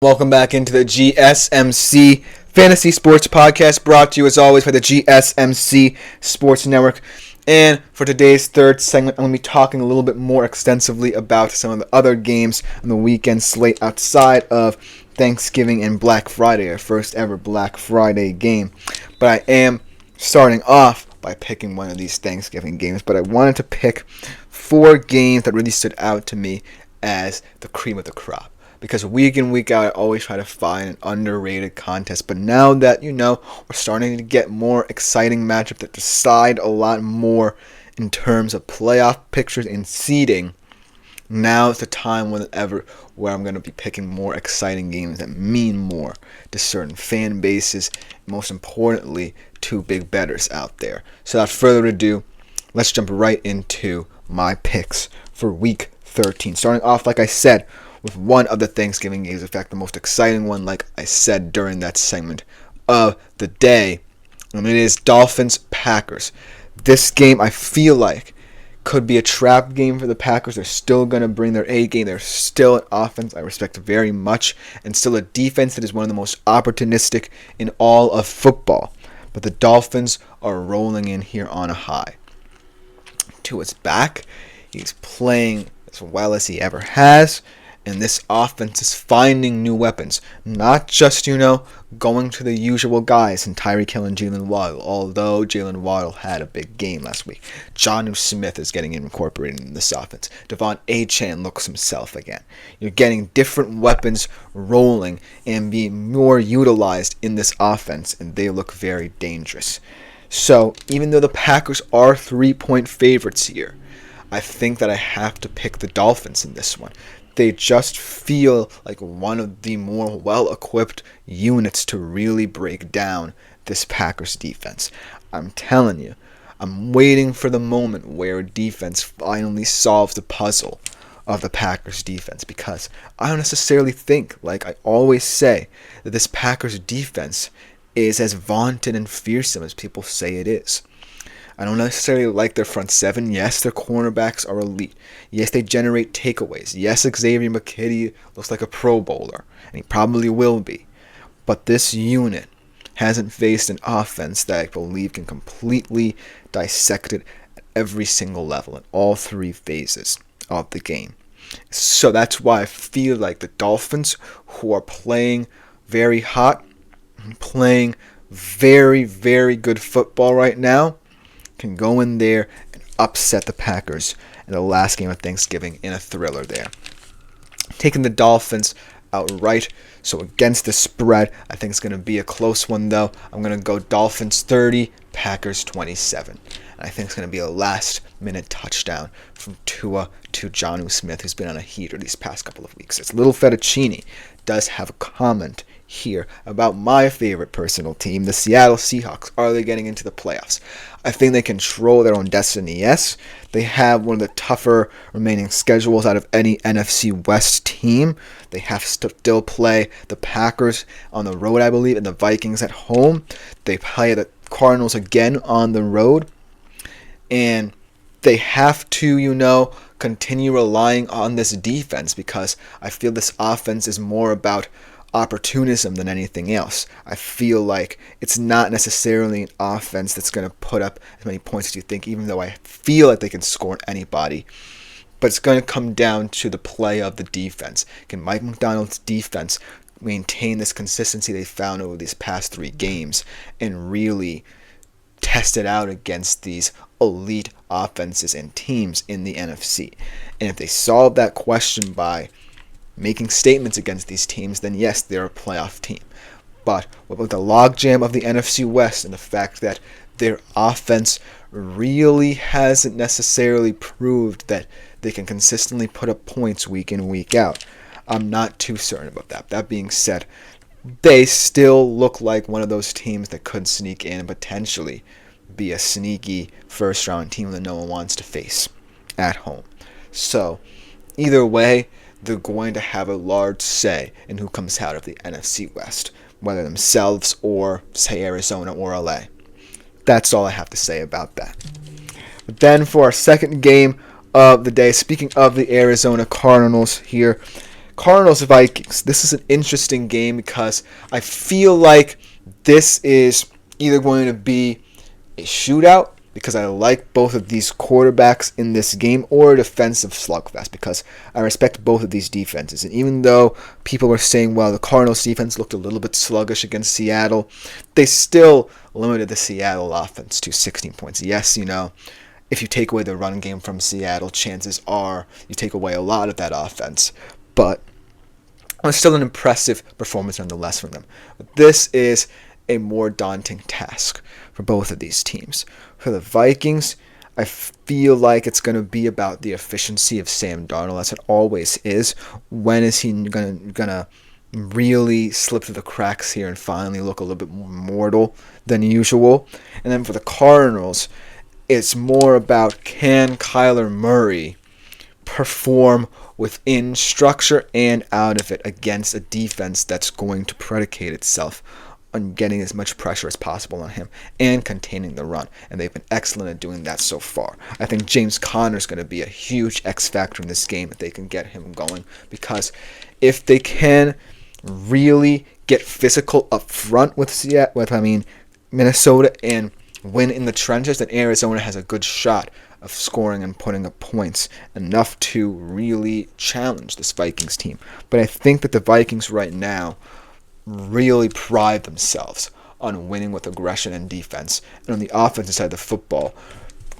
Welcome back into the GSMC Fantasy Sports Podcast, brought to you as always by the GSMC Sports Network. And for today's third segment, I'm going to be talking a little bit more extensively about some of the other games on the weekend slate outside of Thanksgiving and Black Friday, our first ever Black Friday game. But I am starting off by picking one of these Thanksgiving games, but I wanted to pick 4 games that really stood out to me as the cream of the crop. Because week in, week out, I always try to find an underrated contest. But now that, we're starting to get more exciting matchups that decide a lot more in terms of playoff pictures and seeding, now is the time where I'm going to be picking more exciting games that mean more to certain fan bases, and most importantly, to big bettors out there. So without further ado, let's jump right into my picks for Week 13. Starting off, like I said, with one of the Thanksgiving games, in fact, the most exciting one, like I said during that segment of the day, and it is Dolphins-Packers. This game, I feel like, could be a trap game for the Packers. They're still going to bring their A game. They're still an offense I respect very much, and still a defense that is one of the most opportunistic in all of football. But the Dolphins are rolling in here on a high. Tua's back. He's playing as well as he ever has. And this offense is finding new weapons. Not just, going to the usual guys in Tyreek Hill and Jalen Waddle. Although Jalen Waddle had a big game last week. Jonnu Smith is getting incorporated in this offense. Devon Achane looks himself again. You're getting different weapons rolling and being more utilized in this offense. And they look very dangerous. So, even though the Packers are 3-point favorites here, I think that I have to pick the Dolphins in this one. They just feel like one of the more well-equipped units to really break down this Packers defense. I'm telling you, I'm waiting for the moment where a defense finally solves the puzzle of the Packers defense, because I don't necessarily think, like I always say, that this Packers defense is as vaunted and fearsome as people say it is. I don't necessarily like their front seven. Yes, their cornerbacks are elite. Yes, they generate takeaways. Yes, Xavier McKinney looks like a Pro Bowler, and he probably will be. But this unit hasn't faced an offense that I believe can completely dissect it at every single level in all 3 phases of the game. So that's why I feel like the Dolphins, who are playing very hot, playing very, very good football right now, can go in there and upset the Packers in the last game of Thanksgiving in a thriller there. Taking the Dolphins outright, so against the spread, I think it's going to be a close one though. I'm going to go Dolphins 30, Packers 27. And I think it's going to be a last-minute touchdown from Tua to Jonnu Smith, who's been on a heater these past couple of weeks. It's Little Fettuccine does have a comment here about my favorite personal team, the Seattle Seahawks. Are they getting into the playoffs? I think they control their own destiny, yes. They have one of the tougher remaining schedules out of any NFC West team. They have to still play the Packers on the road, I believe, and the Vikings at home. They play the Cardinals again on the road. And they have to, continue relying on this defense, because I feel this offense is more about opportunism than anything else. I feel like it's not necessarily an offense that's going to put up as many points as you think, even though I feel like they can score on anybody. But it's going to come down to the play of the defense. Can Mike McDonald's defense maintain this consistency they found over these past 3 games and really test it out against these elite offenses and teams in the NFC? And if they solve that question by making statements against these teams, then yes, they're a playoff team. But with the logjam of the NFC West and the fact that their offense really hasn't necessarily proved that they can consistently put up points week in, week out, I'm not too certain about that. That being said, they still look like one of those teams that could sneak in and potentially be a sneaky first-round team that no one wants to face at home. So, either way, they're going to have a large say in who comes out of the NFC West, whether themselves or, say, Arizona or LA. That's all I have to say about that. But then for our second game of the day, speaking of the Arizona Cardinals here, Cardinals-Vikings. This is an interesting game because I feel like this is either going to be a shootout because I like both of these quarterbacks in this game, or a defensive slugfest because I respect both of these defenses. And even though people were saying, well, the Cardinals defense looked a little bit sluggish against Seattle, they still limited the Seattle offense to 16 points. Yes, if you take away the run game from Seattle, chances are you take away a lot of that offense. But it was still an impressive performance nonetheless from them. But this is a more daunting task for both of these teams. For the Vikings, I feel like it's going to be about the efficiency of Sam Darnold, as it always is. When is he going to really slip through the cracks here and finally look a little bit more mortal than usual? And then for the Cardinals, it's more about, can Kyler Murray perform within structure and out of it against a defense that's going to predicate itself on getting as much pressure as possible on him and containing the run. And they've been excellent at doing that so far. I think James Conner is going to be a huge X factor in this game if they can get him going, because if they can really get physical up front with Minnesota and win in the trenches, then Arizona has a good shot of scoring and putting up points enough to really challenge this Vikings team. But I think that the Vikings right now really pride themselves on winning with aggression and defense, and on the offensive side of the football,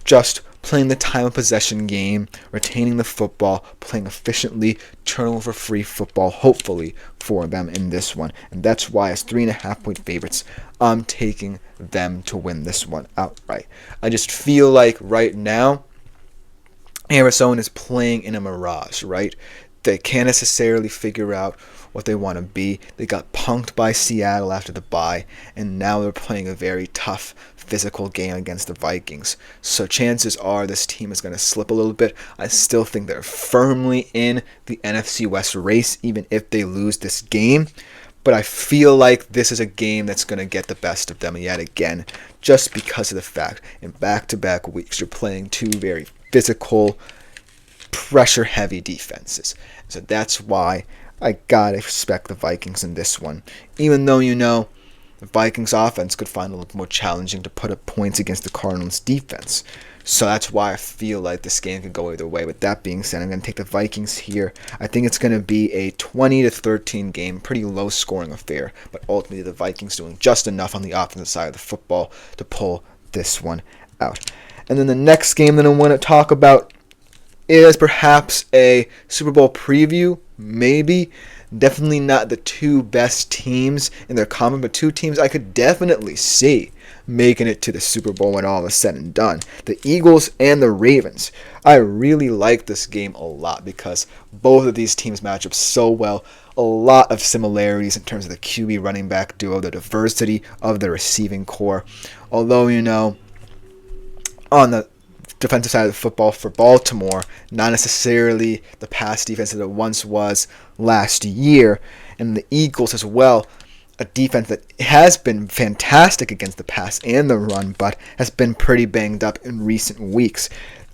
just playing the time of possession game, retaining the football, playing efficiently, turnover-free football, hopefully, for them in this one. And that's why, as 3.5-point favorites, I'm taking them to win this one outright. I just feel like right now, Arizona is playing in a mirage, right? They can't necessarily figure out what they want to be. They got punked by Seattle after the bye, and now they're playing a very tough physical game against the Vikings. So chances are this team is going to slip a little bit. I still think they're firmly in the NFC West race, even if they lose this game. But I feel like this is a game that's going to get the best of them yet again, just because of the fact in back-to-back weeks you're playing two very physical, pressure-heavy defenses. So that's why I gotta respect the Vikings in this one. Even though, the Vikings offense could find it a little more challenging to put up points against the Cardinals defense. So that's why I feel like this game could go either way. With that being said, I'm going to take the Vikings here. I think it's going to be a 20-13 game, pretty low scoring affair. But ultimately, the Vikings doing just enough on the offensive side of the football to pull this one out. And then the next game that I want to talk about is perhaps a Super Bowl preview, maybe. Definitely not the two best teams in their conference, but two teams I could definitely see making it to the Super Bowl when all is said and done. The Eagles and the Ravens. I really like this game a lot because both of these teams match up so well. A lot of similarities in terms of the QB running back duo, the diversity of the receiving core. Although, on the defensive side of the football for Baltimore, not necessarily the pass defense that it once was last year, and the Eagles as well, a defense that has been fantastic against the pass and the run, but has been pretty banged up in recent weeks,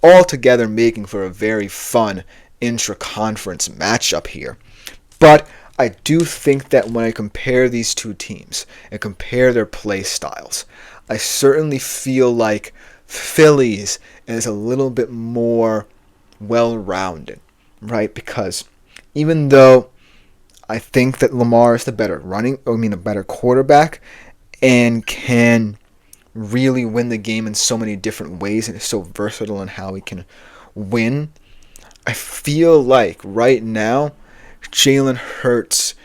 all together making for a very fun intra-conference matchup here. But I do think that when I compare these two teams and compare their play styles, I certainly feel like Phillies is a little bit more well-rounded, right? Because even though I think that Lamar is the better quarterback and can really win the game in so many different ways and is so versatile in how he can win, I feel like right now Jalen Hurts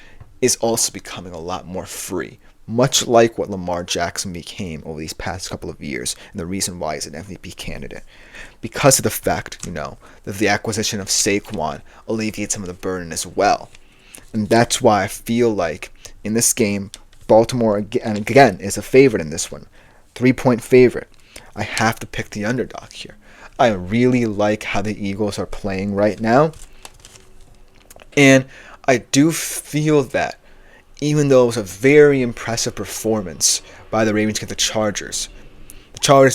is also becoming a lot more free, much like what Lamar Jackson became over these past couple of years, and the reason why he's an MVP candidate. Because of the fact, that the acquisition of Saquon alleviates some of the burden as well. And that's why I feel like in this game, Baltimore, again, is a favorite in this one. 3-point favorite. I have to pick the underdog here. I really like how the Eagles are playing right now. And I do feel that even though it was a very impressive performance by the Ravens against the Chargers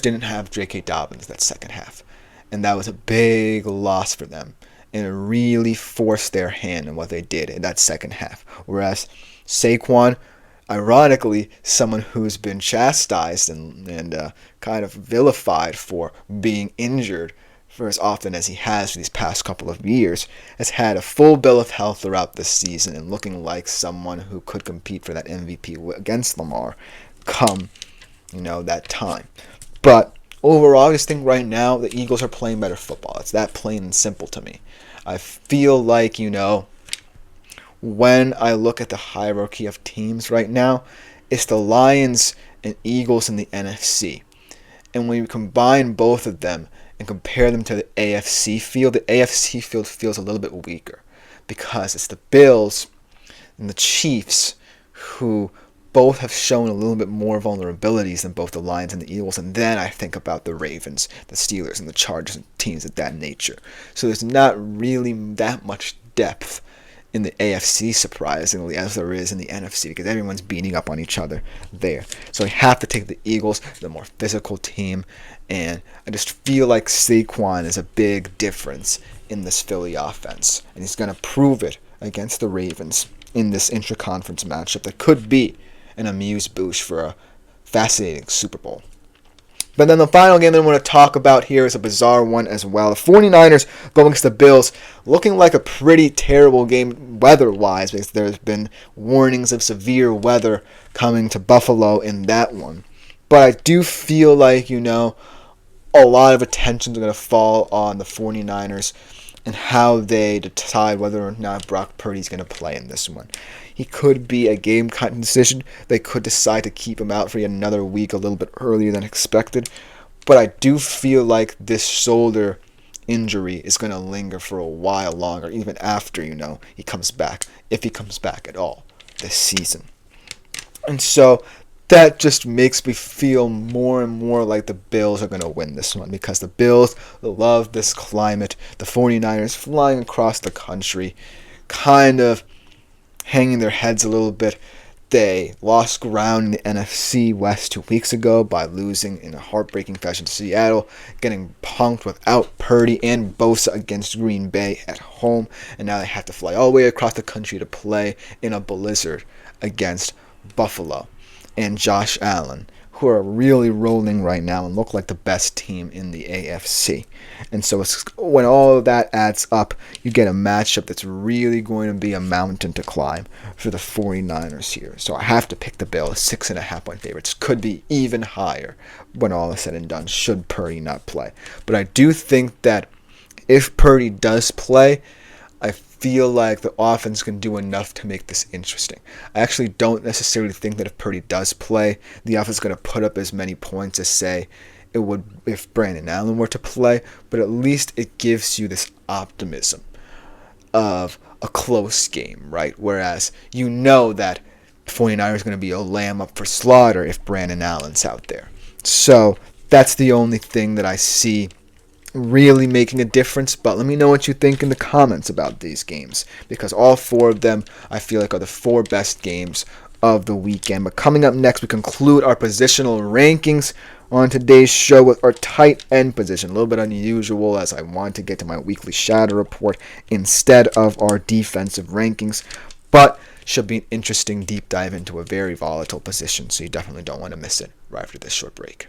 didn't have J.K. Dobbins that second half. And that was a big loss for them. and really force their hand in what they did in that second half. Whereas Saquon, ironically, someone who's been chastised and kind of vilified for being injured for as often as he has for these past couple of years, has had a full bill of health throughout the season and looking like someone who could compete for that MVP against Lamar come, that time. But overall, I just think right now the Eagles are playing better football. It's that plain and simple to me. I feel like, when I look at the hierarchy of teams right now, it's the Lions and Eagles in the NFC. And when you combine both of them and compare them to the AFC field, the AFC field feels a little bit weaker because it's the Bills and the Chiefs who both have shown a little bit more vulnerabilities than both the Lions and the Eagles. And then I think about the Ravens, the Steelers, and the Chargers and teams of that nature. So there's not really that much depth in the AFC, surprisingly, as there is in the NFC, because everyone's beating up on each other there. So I have to take the Eagles, the more physical team, and I just feel like Saquon is a big difference in this Philly offense, and he's going to prove it against the Ravens in this intra-conference matchup that could be an amuse-bouche for a fascinating Super Bowl. But then the final game that I want to talk about here is a bizarre one as well. The 49ers going against the Bills, looking like a pretty terrible game weather-wise, because there's been warnings of severe weather coming to Buffalo in that one. But I do feel like, a lot of attention is going to fall on the 49ers and how they decide whether or not Brock Purdy's going to play in this one. He could be a game-kind decision. They could decide to keep him out for yet another week a little bit earlier than expected. But I do feel like this shoulder injury is going to linger for a while longer, even after, he comes back, if he comes back at all this season. And so that just makes me feel more and more like the Bills are going to win this one, because the Bills love this climate. The 49ers flying across the country, kind of hanging their heads a little bit. They lost ground in the NFC West 2 weeks ago by losing in a heartbreaking fashion to Seattle, getting punked without Purdy and Bosa against Green Bay at home, and now they have to fly all the way across the country to play in a blizzard against Buffalo and Josh Allen, who are really rolling right now and look like the best team in the AFC. And so when all of that adds up, you get a matchup that's really going to be a mountain to climb for the 49ers here. So I have to pick the Bills, 6.5-point favorites. Could be even higher when all is said and done, should Purdy not play. But I do think that if Purdy does play, I feel like the offense can do enough to make this interesting. I actually don't necessarily think that if Purdy does play, the offense is going to put up as many points as, say, it would if Brandon Allen were to play, but at least it gives you this optimism of a close game, right? Whereas you know that 49ers is going to be a lamb up for slaughter if Brandon Allen's out there. So that's the only thing that I see really making a difference. But let me know what you think in the comments about these games, because all four of them I feel like are the four best games of the weekend. But coming up next, we conclude our positional rankings on today's show with our tight end position. A little bit unusual, as I want to get to my weekly shadow report instead of our defensive rankings, but should be an interesting deep dive into a very volatile position, so you definitely don't want to miss it right after this short break.